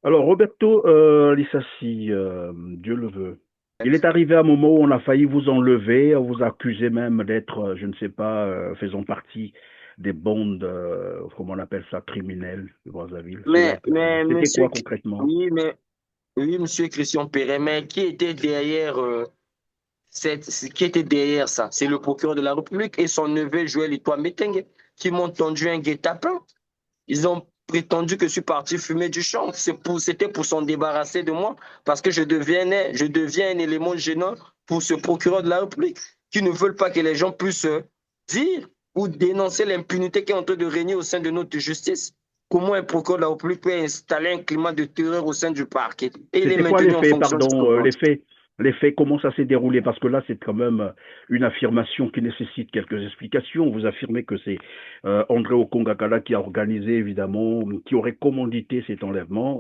Alors, Roberto Lissassi, Dieu le veut, il est arrivé un moment où on a failli vous enlever, on vous accusait même d'être, je ne sais pas, faisant partie des bandes, comment on appelle ça, criminelles de Brazzaville. C'était quoi concrètement? Oui, mais, oui, monsieur Christian Perret, mais qui était derrière, qui était derrière ça? C'est le procureur de la République et son neveu Joël Itoa Metengue qui m'ont tendu un guet-apens. Ils ont prétendu que je suis parti fumer du chanvre. C'était pour s'en débarrasser de moi parce que je deviens un élément gênant pour ce procureur de la République qui ne veulent pas que les gens puissent dire ou dénoncer l'impunité qui est en train de régner au sein de notre justice. Comment un procureur de la République peut installer un climat de terreur au sein du parquet et il est C'était quoi maintenu les en faits, fonction pardon, jusqu'au vendredi. les faits, comment ça s'est déroulé? Parce que là, c'est quand même une affirmation qui nécessite quelques explications. Vous affirmez que c'est André Okongakala qui a organisé, évidemment, qui aurait commandité cet enlèvement.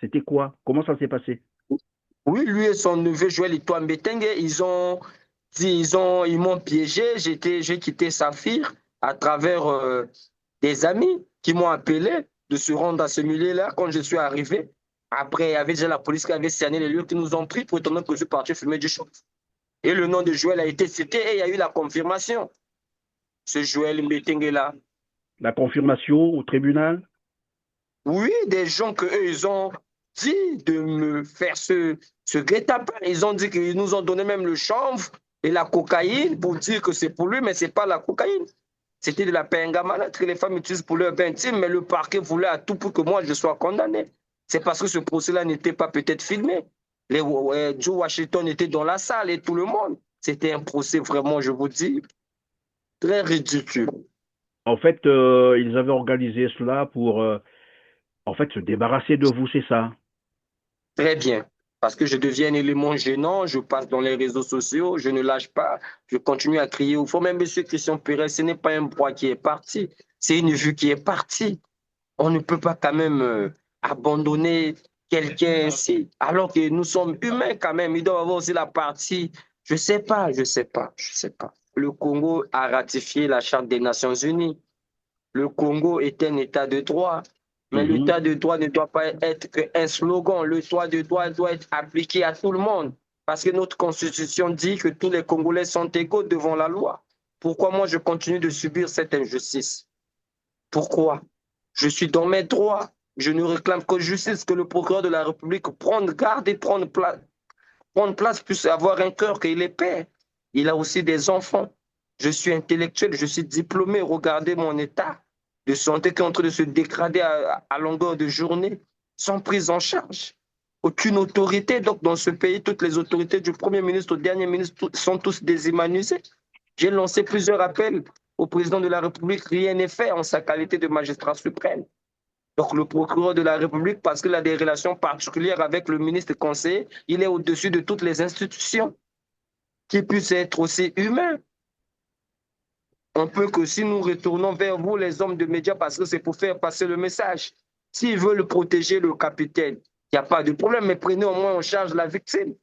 C'était quoi? Comment ça s'est passé? Oui, lui et son neveu Joël Itoa Mbetenge, ils m'ont piégé. J'ai quitté Saphir à travers des amis qui m'ont appelé de se rendre à ce milieu-là. Quand je suis arrivé, après, il y avait déjà la police qui avait cerné les lieux qui nous ont pris pour étonner que je suis parti fumer du shot. Et le nom de Joël a été cité et il y a eu la confirmation. Ce Joël Mbetenge-là. La confirmation au tribunal? Oui, des gens que eux, ils ont dit de me faire ce guet-apens. Ils ont dit qu'ils nous ont donné même le chanvre et la cocaïne pour dire que c'est pour lui, mais c'est pas la cocaïne. C'était de la pengamalate que les femmes utilisent pour leur bain intime, mais le parquet voulait à tout pour que moi je sois condamné. C'est parce que ce procès-là n'était pas peut-être filmé. Joe Washington était dans la salle et tout le monde. C'était un procès vraiment, je vous dis, très ridicule. En fait, ils avaient organisé cela pour, en fait, se débarrasser de vous, c'est ça? Très bien. Parce que je deviens un élément gênant, je passe dans les réseaux sociaux, je ne lâche pas, je continue à crier au fond. Mais Monsieur Christian Pérez, ce n'est pas un bois qui est parti, c'est une vue qui est partie. On ne peut pas quand même abandonner quelqu'un ainsi, alors que nous sommes humains quand même. Il doit y avoir aussi la partie, je sais pas, je sais pas, je sais pas. Le Congo a ratifié la Charte des Nations Unies. Le Congo est un État de droit. Mais Mhm. l'État de droit ne doit pas être qu'un slogan. L'État de droit doit être appliqué à tout le monde. Parce que notre Constitution dit que tous les Congolais sont égaux devant la loi. Pourquoi moi je continue de subir cette injustice? Pourquoi? Je suis dans mes droits. Je ne réclame que justice, que le procureur de la République prenne garde et prendre place puisse avoir un cœur qu'il est père. Il a aussi des enfants. Je suis intellectuel, je suis diplômé. Regardez mon état de santé qui est en train de se dégrader à longueur de journée, sans prise en charge. Aucune autorité. Donc, dans ce pays, toutes les autorités du Premier ministre au dernier ministre sont tous déshumanisés. J'ai lancé plusieurs appels au président de la République. Rien n'est fait en sa qualité de magistrat suprême. Donc, le procureur de la République, parce qu'il a des relations particulières avec le ministre conseiller, il est au-dessus de toutes les institutions, qui puisse être aussi humain. On peut que si nous retournons vers vous, les hommes de médias, parce que c'est pour faire passer le message. S'ils veulent protéger le capitaine, il n'y a pas de problème, mais prenez au moins en charge la victime.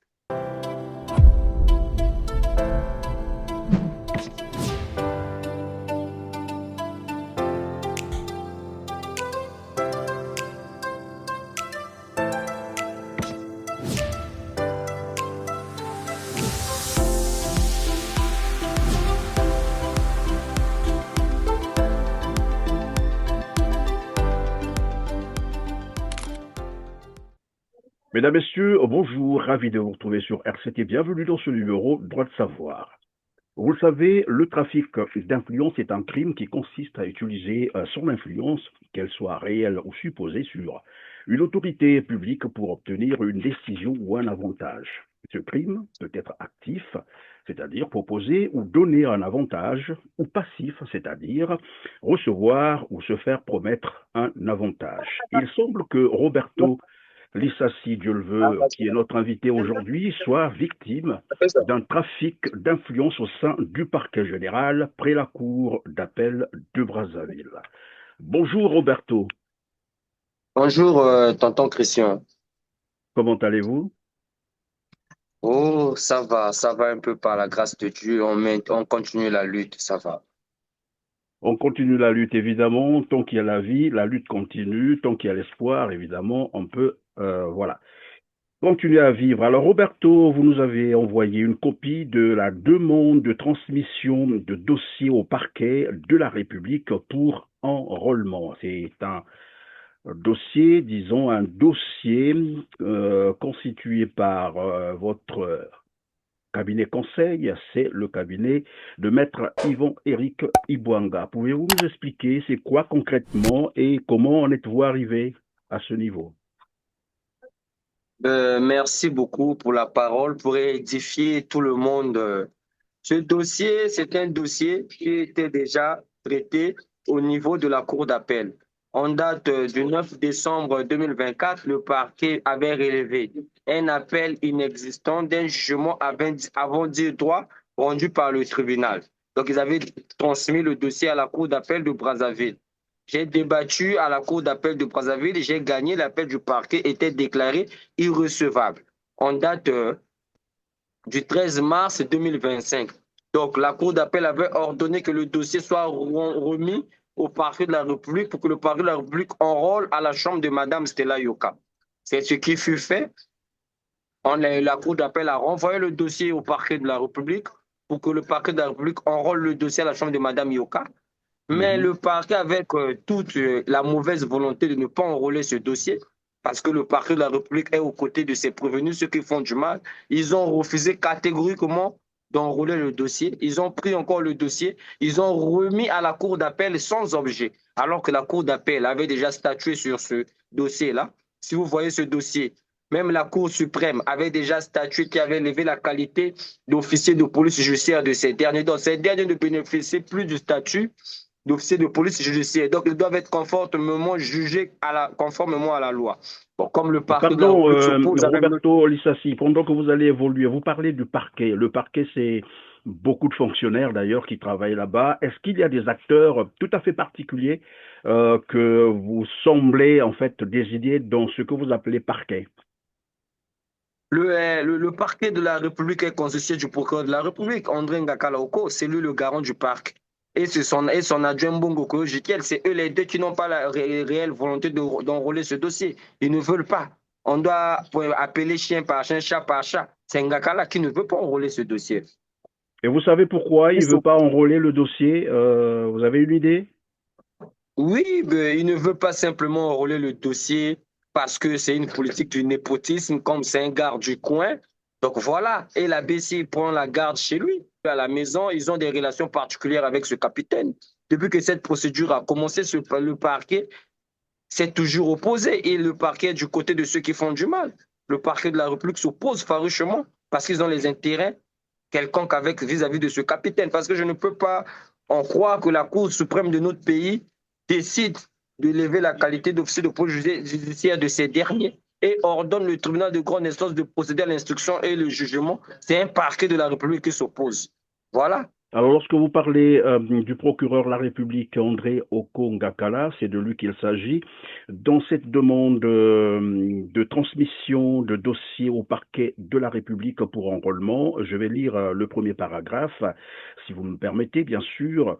Mesdames, Messieurs, bonjour, ravi de vous retrouver sur RCT. Bienvenue dans ce numéro Droit de savoir. Vous le savez, le trafic d'influence est un crime qui consiste à utiliser son influence, qu'elle soit réelle ou supposée, sur une autorité publique pour obtenir une décision ou un avantage. Ce crime peut être actif, c'est-à-dire proposer ou donner un avantage, ou passif, c'est-à-dire recevoir ou se faire promettre un avantage. Il semble que Roberto Lissassi, Dieu le veut, qui est notre invité aujourd'hui, soit victime d'un trafic d'influence au sein du parquet général près la cour d'appel de Brazzaville. Bonjour Roberto, Bonjour, tonton Christian. comment allez-vous? Oh, ça va un peu par la grâce de Dieu. On continue la lutte, ça va. On continue la lutte, évidemment. Tant qu'il y a la vie, la lutte continue. Tant qu'il y a l'espoir, évidemment, on peut, voilà, continuer à vivre. Alors, Roberto, vous nous avez envoyé une copie de la demande de transmission de dossier au parquet de la République pour enrôlement. C'est un dossier, disons, un dossier constitué par votre cabinet conseil, c'est le cabinet de maître Yvon-Éric Ibouanga. Pouvez-vous nous expliquer c'est quoi concrètement et comment en êtes-vous arrivé à ce niveau? Merci beaucoup pour la parole, pour édifier tout le monde. Ce dossier, c'est un dossier qui était déjà traité au niveau de la Cour d'appel. En date du 9 décembre 2024, le parquet avait relevé un appel inexistant d'un jugement avant dire droit rendu par le tribunal. Donc, ils avaient transmis le dossier à la Cour d'appel de Brazzaville. J'ai débattu à la Cour d'appel de Brazzaville, j'ai gagné, l'appel du parquet était déclaré irrecevable. En date du 13 mars 2025. Donc, la Cour d'appel avait ordonné que le dossier soit remis au parquet de la République pour que le parquet de la République enrôle à la chambre de Mme Stella Yoka. C'est ce qui fut fait. La Cour d'appel a renvoyé le dossier au parquet de la République pour que le parquet de la République enrôle le dossier à la chambre de Mme Yoka. Mais Mhm. le parquet, avec toute la mauvaise volonté de ne pas enrôler ce dossier, parce que le parquet de la République est aux côtés de ses prévenus, ceux qui font du mal, ils ont refusé catégoriquement d'enrôler le dossier. Ils ont pris encore le dossier, ils ont remis à la Cour d'appel sans objet, alors que la Cour d'appel avait déjà statué sur ce dossier-là. Si vous voyez ce dossier, même la Cour suprême avait déjà statué qui avait levé la qualité d'officier de police judiciaire de ces derniers. Donc, ces derniers ne bénéficient plus du statut d'officiers de police judiciaire. Donc, ils doivent être conformément jugés conformément à la loi. Bon, comme le parquet de la Pardon, République s'oppose avec le... Roberto Lissassi, pendant que vous allez évoluer, vous parlez du parquet. Le parquet, c'est beaucoup de fonctionnaires d'ailleurs qui travaillent là-bas. Est-ce qu'il y a des acteurs tout à fait particuliers que vous semblez en fait désigner dans ce que vous appelez parquet? Le parquet de la République est constitué du procureur de la République, André Ngakala Oko, c'est lui le garant du parc. Et son adjoint Bongo Koyojikiel, c'est eux les deux qui n'ont pas la réelle volonté d'enrôler ce dossier. Ils ne veulent pas. On doit appeler chien par chien, chat par chat. C'est Ngakala qui ne veut pas enrôler ce dossier. Et vous savez pourquoi il ne veut pas enrôler le dossier? Vous avez une idée? Oui, ben, il ne veut pas simplement enrôler le dossier parce que c'est une politique du népotisme, comme c'est un garde du coin. Donc voilà, et la BC prend la garde chez lui. À la maison, ils ont des relations particulières avec ce capitaine. Depuis que cette procédure a commencé, le parquet s'est toujours opposé et le parquet est du côté de ceux qui font du mal. Le parquet de la République s'oppose farouchement parce qu'ils ont les intérêts quelconques avec vis-à-vis de ce capitaine. Parce que je ne peux pas en croire que la Cour suprême de notre pays décide de lever la qualité d'officier de police judiciaire de ces derniers et ordonne le tribunal de grande instance de procéder à l'instruction et le jugement. C'est un parquet de la République qui s'oppose. Voilà. Alors, lorsque vous parlez du procureur de la République André Okongakala, c'est de lui qu'il s'agit. Dans cette demande de transmission de dossier au parquet de la République pour enrôlement, je vais lire le premier paragraphe, si vous me permettez, bien sûr.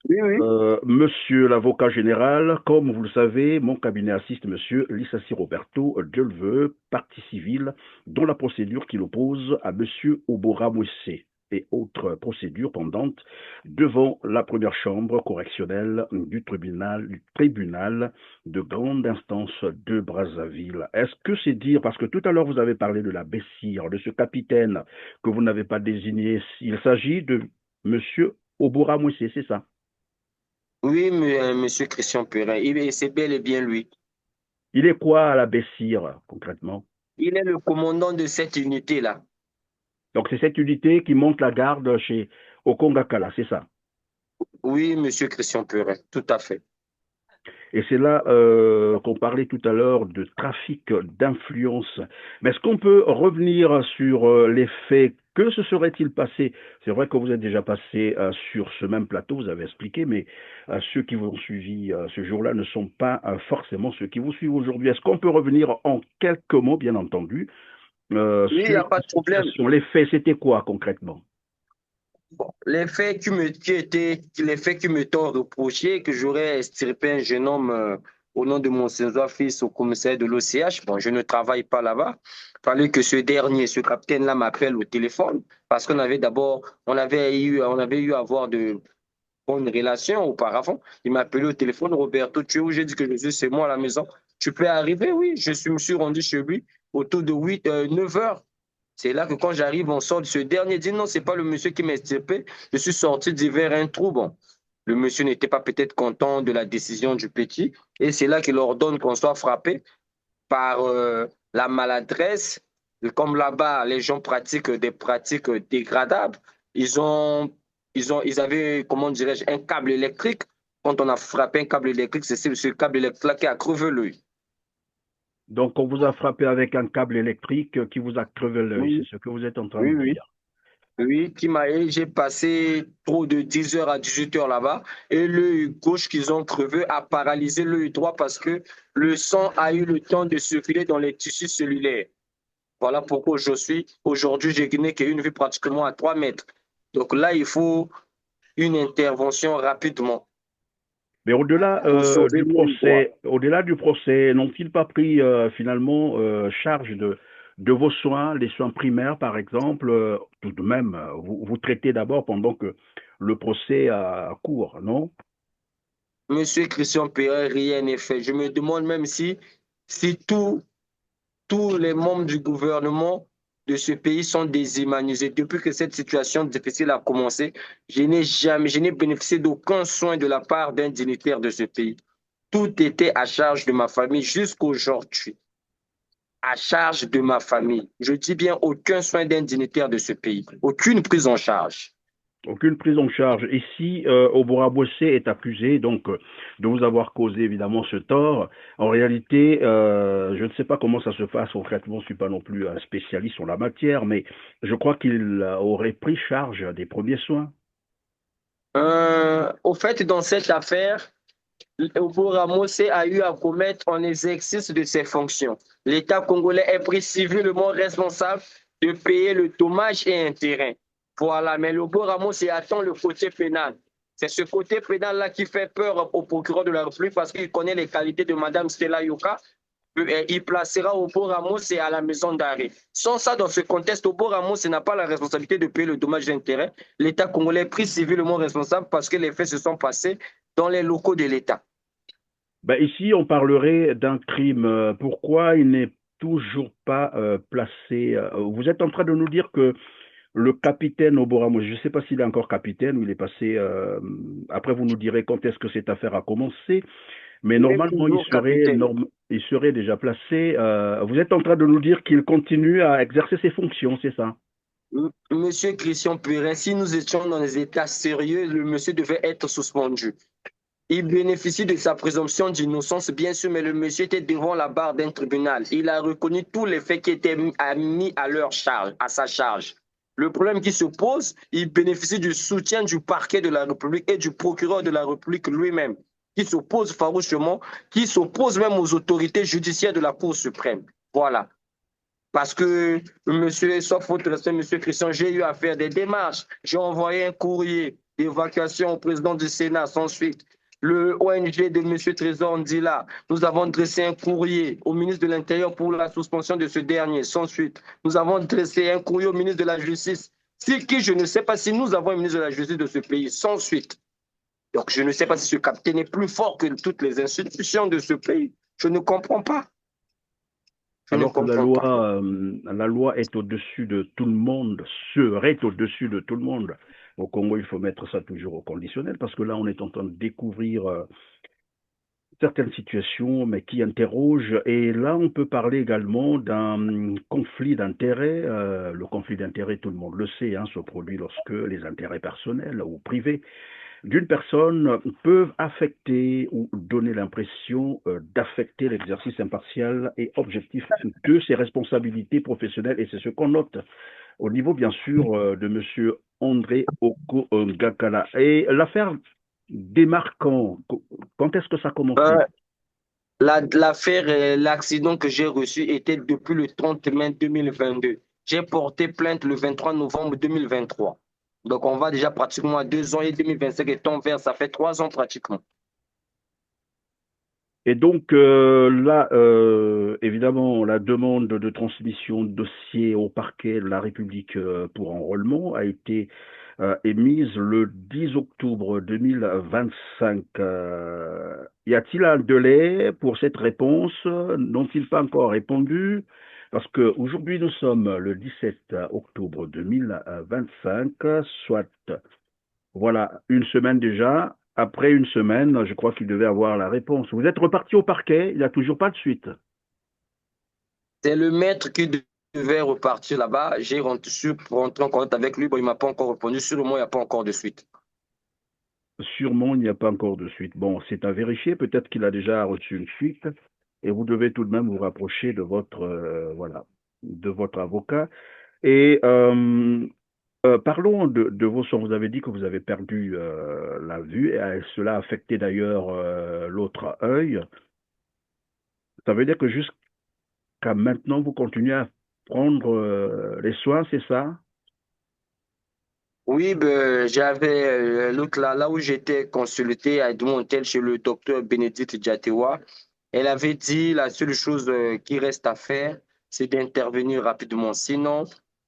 Oui, oui. Monsieur l'avocat général, comme vous le savez, mon cabinet assiste Monsieur Lissassi Roberto Delveux, partie civile, dans la procédure qu'il oppose à Monsieur Obora Moussé et autres procédures pendantes devant la première chambre correctionnelle du tribunal de grande instance de Brazzaville. Est-ce que c'est dire, parce que tout à l'heure vous avez parlé de la Bessire, de ce capitaine que vous n'avez pas désigné, il s'agit de Monsieur Obora Moussé, c'est ça? Oui, monsieur Christian Perrin, c'est bel et bien lui. Il est quoi à la Bessire, concrètement? Il est le commandant de cette unité-là. Donc, c'est cette unité qui monte la garde chez Okongakala, c'est ça. Oui, monsieur Christian Perrin, tout à fait. Et c'est là qu'on parlait tout à l'heure de trafic d'influence. Mais est-ce qu'on peut revenir sur les faits? Que se serait-il passé? C'est vrai que vous êtes déjà passé sur ce même plateau, vous avez expliqué, mais ceux qui vous ont suivi ce jour-là ne sont pas forcément ceux qui vous suivent aujourd'hui. Est-ce qu'on peut revenir en quelques mots, bien entendu, Oui, il n'y sur a pas la de problème. situation? Les faits, c'était quoi concrètement? Bon, les faits qui me t'ont reproché, que j'aurais extirpé un jeune homme au nom de mon fils au commissariat de l'OCH. Bon, je ne travaille pas là-bas. Il fallait que ce capitaine-là m'appelle au téléphone parce on avait eu à avoir de bonnes relations auparavant. Il m'a appelé au téléphone, Roberto, tu es où? J'ai dit que je suis chez moi à la maison. Tu peux arriver? Oui, me suis rendu chez lui autour de 9 heures. C'est là que quand j'arrive, on sort de ce dernier. Dit non, c'est pas le monsieur qui m'a extirpé. Je suis sorti divers un trou. Bon, le monsieur n'était pas peut-être content de la décision du petit. Et c'est là qu'il ordonne qu'on soit frappé par la maladresse. Comme là-bas, les gens pratiquent des pratiques dégradables. Ils ont, ils avaient, comment dirais-je, un câble électrique. Quand on a frappé un câble électrique, c'est ce câble électrique qui a crevé l'œil. Donc, on vous a frappé avec un câble électrique qui vous a crevé l'œil. C'est Oui, ce que vous êtes en train oui, de oui. dire. Oui, j'ai passé trop de 10 heures à 18 heures là-bas et l'œil gauche qu'ils ont crevé a paralysé l'œil droit parce que le sang a eu le temps de circuler dans les tissus cellulaires. Voilà pourquoi aujourd'hui, j'ai n'ai qu'une vue pratiquement à 3 mètres. Donc là, il faut une intervention rapidement Mais pour sauver l'œil droit. au-delà du procès, n'ont-ils pas pris finalement charge de vos soins, les soins primaires par exemple, tout de même, vous traitez d'abord pendant que le procès court, non? Monsieur Christian Perret, rien n'est fait. Je me demande même si tous les membres du gouvernement de ce pays sont déshumanisés. Depuis que cette situation difficile a commencé, je n'ai bénéficié d'aucun soin de la part d'un dignitaire de ce pays. Tout était à charge de ma famille jusqu'aujourd'hui. À charge de ma famille. Je dis bien aucun soin d'un dignitaire de ce pays. Aucune prise en charge. Aucune prise en charge. Ici, Obora Bossé est accusé donc de vous avoir causé évidemment ce tort. En réalité, je ne sais pas comment ça se passe concrètement, je ne suis pas non plus un spécialiste en la matière, mais je crois qu'il aurait pris charge des premiers soins. Au fait, dans cette affaire, Obo Ramos a eu à commettre en exercice de ses fonctions. L'État congolais est pris civilement responsable de payer le dommage et intérêt. Voilà, mais Obo Ramos attend le côté pénal. C'est ce côté pénal-là qui fait peur au procureur de la République parce qu'il connaît les qualités de Mme Stella Yoka. Il placera Obo Ramos à la maison d'arrêt. Sans ça, dans ce contexte, Obo Ramos n'a pas la responsabilité de payer le dommage d'intérêt. L'État congolais est pris civilement responsable parce que les faits se sont passés dans les locaux de l'État. Ben, ici, on parlerait d'un crime. Pourquoi il n'est toujours pas placé vous êtes en train de nous dire que le capitaine Oboramo, je ne sais pas s'il est encore capitaine ou il est passé. Après, vous nous direz quand est-ce que cette affaire a commencé. Mais Il est normalement, toujours capitaine. il serait déjà placé. Vous êtes en train de nous dire qu'il continue à exercer ses fonctions, c'est ça? Monsieur Christian Perrin, si nous étions dans des états sérieux, le monsieur devait être suspendu. Il bénéficie de sa présomption d'innocence, bien sûr, mais le monsieur était devant la barre d'un tribunal. Il a reconnu tous les faits qui étaient mis à leur charge, à sa charge. Le problème qui se pose, il bénéficie du soutien du parquet de la République et du procureur de la République lui-même, qui s'oppose farouchement, qui s'oppose même aux autorités judiciaires de la Cour suprême. Voilà. Parce que, monsieur, sauf votre respect, monsieur Christian, j'ai eu à faire des démarches. J'ai envoyé un courrier d'évacuation au président du Sénat sans suite. Le ONG de monsieur Trésor Ndila, nous avons dressé un courrier au ministre de l'Intérieur pour la suspension de ce dernier sans suite. Nous avons dressé un courrier au ministre de la Justice. Si qui, je ne sais pas si nous avons un ministre de la Justice de ce pays sans suite. Donc, je ne sais pas si ce capitaine est plus fort que toutes les institutions de ce pays. Je ne comprends pas. Je ne Alors que comprends pas. la loi est au-dessus de tout le monde, serait au-dessus de tout le monde. Au Congo, il faut mettre ça toujours au conditionnel parce que là, on est en train de découvrir certaines situations, mais qui interrogent. Et là, on peut parler également d'un conflit d'intérêts. Le conflit d'intérêts, tout le monde le sait, hein, se produit lorsque les intérêts personnels ou privés d'une personne peuvent affecter ou donner l'impression d'affecter l'exercice impartial et objectif de ses responsabilités professionnelles. Et c'est ce qu'on note au niveau, bien sûr, de M. André Oko Ngakala. Et l'affaire démarre quand est-ce que ça a commencé? L'affaire, l'accident que j'ai reçu était depuis le 30 mai 2022. J'ai porté plainte le 23 novembre 2023. Donc, on va déjà pratiquement à 2 ans et 2025 est en vert, ça fait 3 ans pratiquement. Et donc là, évidemment, la demande de transmission de dossier au parquet de la République pour enrôlement a été émise le 10 octobre 2025. Y a-t-il un délai pour cette réponse? N'ont-ils pas encore répondu? Parce qu'aujourd'hui, nous sommes le 17 octobre 2025, soit voilà, une semaine déjà. Après une semaine, je crois qu'il devait avoir la réponse. Vous êtes reparti au parquet, il n'y a toujours pas de suite. C'est le maître qui devait repartir là-bas. J'ai rentré en contact avec lui. Bon, il ne m'a pas encore répondu. Sûrement, il n'y a pas encore de suite. Sûrement, il n'y a pas encore de suite. Bon, c'est à vérifier. Peut-être qu'il a déjà reçu une suite. Et vous devez tout de même vous rapprocher de votre, voilà, de votre avocat. Et parlons de vos soins. Vous avez dit que vous avez perdu la vue. Et cela a affecté d'ailleurs l'autre œil. Ça veut dire que jusqu'à maintenant, vous continuez à prendre les soins, c'est ça? Oui, ben, j'avais l'autre là où j'étais consulté à Edmonton chez le docteur Bénédicte Diatewa. Elle avait dit la seule chose qui reste à faire, c'est d'intervenir rapidement. Sinon,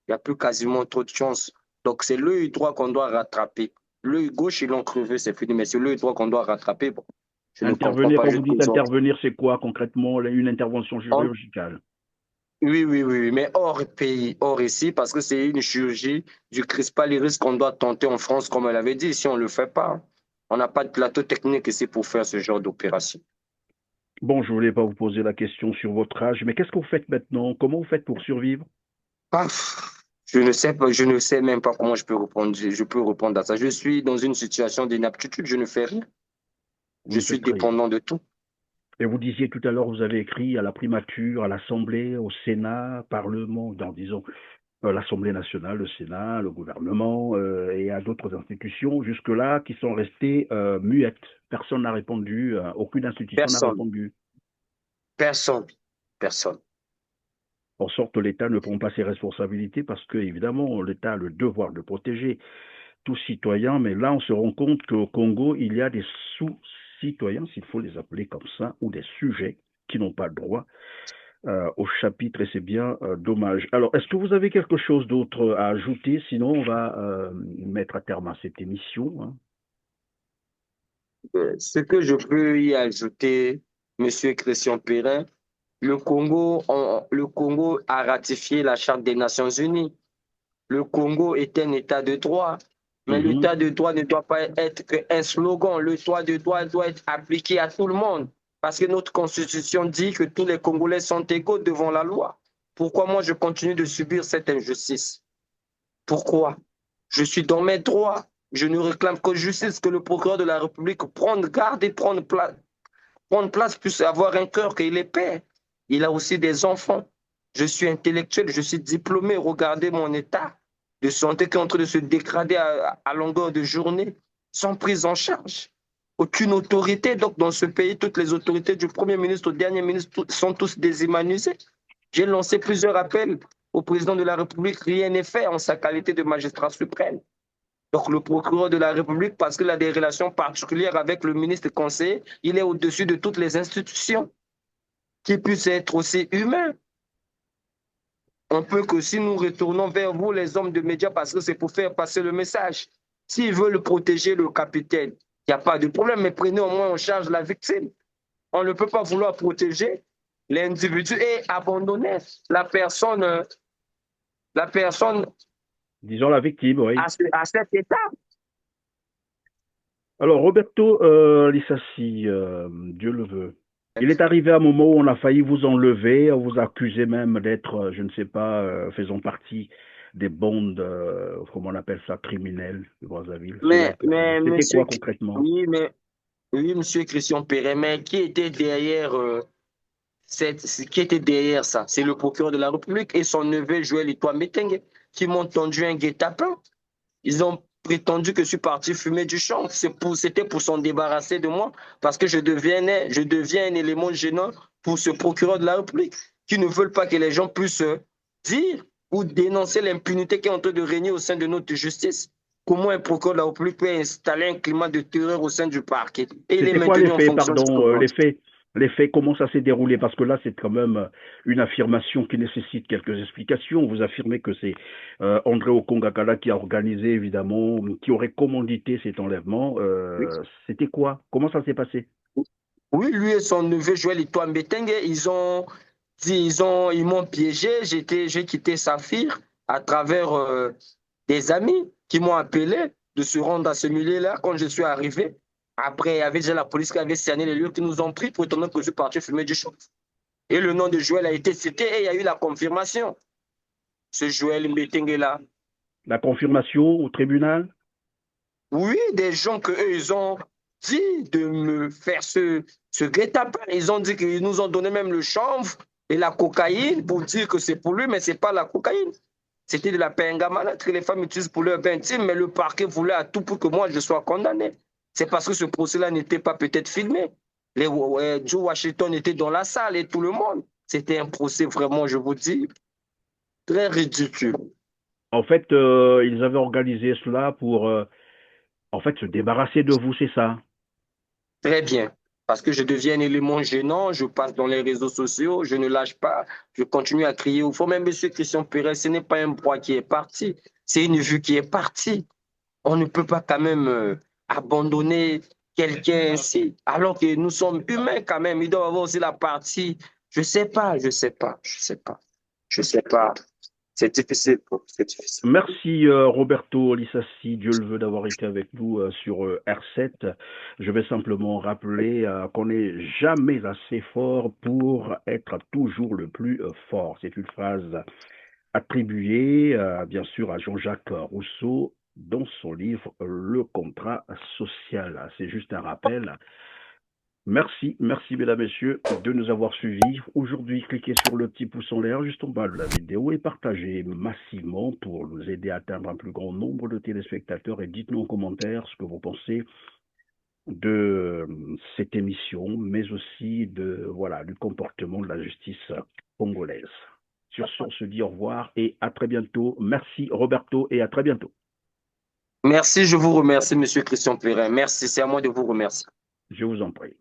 il n'y a plus quasiment trop de chance. Donc, c'est l'œil droit qu'on doit rattraper. L'œil gauche, ils l'ont crevé, c'est fini, mais c'est l'œil droit qu'on doit rattraper. Bon, je ne comprends Intervenir, pas quand vous juste dites aujourd'hui. intervenir, c'est quoi concrètement? Une intervention chirurgicale. Oui, oui, oui, oui, mais hors pays, hors ici, parce que c'est une chirurgie du crispal iris qu'on doit tenter en France, comme elle avait dit. Si on ne le fait pas, on n'a pas de plateau technique ici pour faire ce genre d'opération. Bon, je voulais pas vous poser la question sur votre âge, mais qu'est-ce que vous faites maintenant? Comment vous faites pour survivre? Paf, je ne sais pas, je ne sais même pas comment je peux répondre à ça. Je suis dans une situation d'inaptitude, je ne fais rien. Vous Je ne suis faites rien. dépendant de tout. Et vous disiez tout à l'heure, vous avez écrit à la primature, à l'Assemblée, au Sénat, Parlement, disons, l'Assemblée nationale, le Sénat, le gouvernement et à d'autres institutions jusque-là qui sont restées muettes. Personne n'a répondu, aucune institution n'a Personne, répondu. personne, personne. En sorte, l'État ne prend pas ses responsabilités parce que, évidemment, l'État a le devoir de protéger tout citoyen, mais là, on se rend compte qu'au Congo, il y a des sous-citoyens, s'il faut les appeler comme ça, ou des sujets qui n'ont pas droit au chapitre, et c'est bien dommage. Alors, est-ce que vous avez quelque chose d'autre à ajouter? Sinon, on va mettre à terme à cette émission, hein. Ce que je peux y ajouter, Monsieur Christian Perrin, le Congo a ratifié la Charte des Nations Unies. Le Congo est un État de droit, mais Mhm. l'État de droit ne doit pas être qu'un slogan. Le droit de droit doit être appliqué à tout le monde, parce que notre Constitution dit que tous les Congolais sont égaux devant la loi. Pourquoi moi je continue de subir cette injustice? Pourquoi? Je suis dans mes droits. Je ne réclame que justice, que le procureur de la République prenne garde et prendre place puisse avoir un cœur qu'il est père. Il a aussi des enfants. Je suis intellectuel, je suis diplômé. Regardez mon état de santé qui est en train de se dégrader à longueur de journée, sans prise en charge. Aucune autorité. Donc, dans ce pays, toutes les autorités, du Premier ministre au dernier ministre, sont tous déshumanisés. J'ai lancé plusieurs appels au président de la République. Rien n'est fait en sa qualité de magistrat suprême. Donc, le procureur de la République, parce qu'il a des relations particulières avec le ministre conseiller, il est au-dessus de toutes les institutions, qui puisse être aussi humain. On peut que si nous retournons vers vous, les hommes de médias, parce que c'est pour faire passer le message. S'ils veulent protéger le capitaine, il n'y a pas de problème, mais prenez au moins en charge la victime. On ne peut pas vouloir protéger l'individu et abandonner la personne Disons la victime, oui. à cet état. Alors, Roberto Lissassi, Dieu le veut. Il est arrivé un moment où on a failli vous enlever, on vous accusait même d'être, je ne sais pas, faisant partie des bandes, comment on appelle ça, criminelles de Brazzaville. C'était quoi Monsieur, concrètement? oui, oui, monsieur Christian Perret, mais qui était derrière ça? C'est le procureur de la République et son neveu Joël Itoa Metenge qui m'ont tendu un guet-apens. Ils ont prétendu que je suis parti fumer du champ. C'était pour s'en débarrasser de moi parce que je deviens un élément gênant pour ce procureur de la République qui ne veulent pas que les gens puissent dire ou dénoncer l'impunité qui est en train de régner au sein de notre justice. comment un procureur de la République peut installer un climat de terreur au sein du parquet et il est C'était quoi maintenu les en faits, fonction jusqu'au pardon, lendemain. les faits, comment ça s'est déroulé? Parce que là, c'est quand même une affirmation qui nécessite quelques explications. Vous affirmez que c'est André Okongakala qui a organisé, évidemment, qui aurait commandité cet enlèvement. C'était quoi? Comment ça s'est passé? Oui, lui et son neveu Joël Itoa Mbetenge, ils ont dit, ils m'ont piégé. J'ai quitté Saphir à travers des amis qui m'ont appelé de se rendre à ce milieu-là quand je suis arrivé. Après, il y avait déjà la police qui avait cerné les lieux qui nous ont pris pour étonner que je suis parti fumer du shop. Et le nom de Joël a été cité et il y a eu la confirmation. Ce Joël Mbetenge-là. La confirmation au tribunal? Oui, des gens que eux, ils ont dit de me faire ce guet-apens. Ils ont dit qu'ils nous ont donné même le chanvre et la cocaïne pour dire que c'est pour lui, mais ce n'est pas la cocaïne. C'était de la pengamalate que les femmes utilisent pour leur bain intime, mais le parquet voulait à tout pour que moi je sois condamné. C'est parce que ce procès-là n'était pas peut-être filmé. Joe Washington était dans la salle et tout le monde. C'était un procès vraiment, je vous dis, très ridicule. En fait, ils avaient organisé cela pour, en fait, se débarrasser de vous, c'est ça? Très bien. Parce que je deviens un élément gênant, je passe dans les réseaux sociaux, je ne lâche pas, je continue à crier au fond. Mais Monsieur Christian Pérez, ce n'est pas un bras qui est parti, c'est une vue qui est partie. On ne peut pas quand même abandonner quelqu'un ainsi, alors que nous sommes humains quand même. Il doit y avoir aussi la partie. Je ne sais pas, je ne sais pas, je ne sais pas, je ne sais pas. C'est difficile, c'est difficile. Merci Roberto Lissassi, Dieu le veut, d'avoir été avec nous sur R7. Je vais simplement rappeler qu'on n'est jamais assez fort pour être toujours le plus fort. C'est une phrase attribuée bien sûr à Jean-Jacques Rousseau dans son livre Le contrat social. C'est juste un rappel. Merci, merci mesdames, messieurs, de nous avoir suivis. Aujourd'hui, cliquez sur le petit pouce en l'air juste en bas de la vidéo et partagez massivement pour nous aider à atteindre un plus grand nombre de téléspectateurs et dites-nous en commentaire ce que vous pensez de cette émission, mais aussi de, voilà, du comportement de la justice congolaise. Sur ce, on se dit au revoir et à très bientôt. Merci Roberto et à très bientôt. Merci, je vous remercie, Monsieur Christian Pérez. Merci, c'est à moi de vous remercier. Je vous en prie.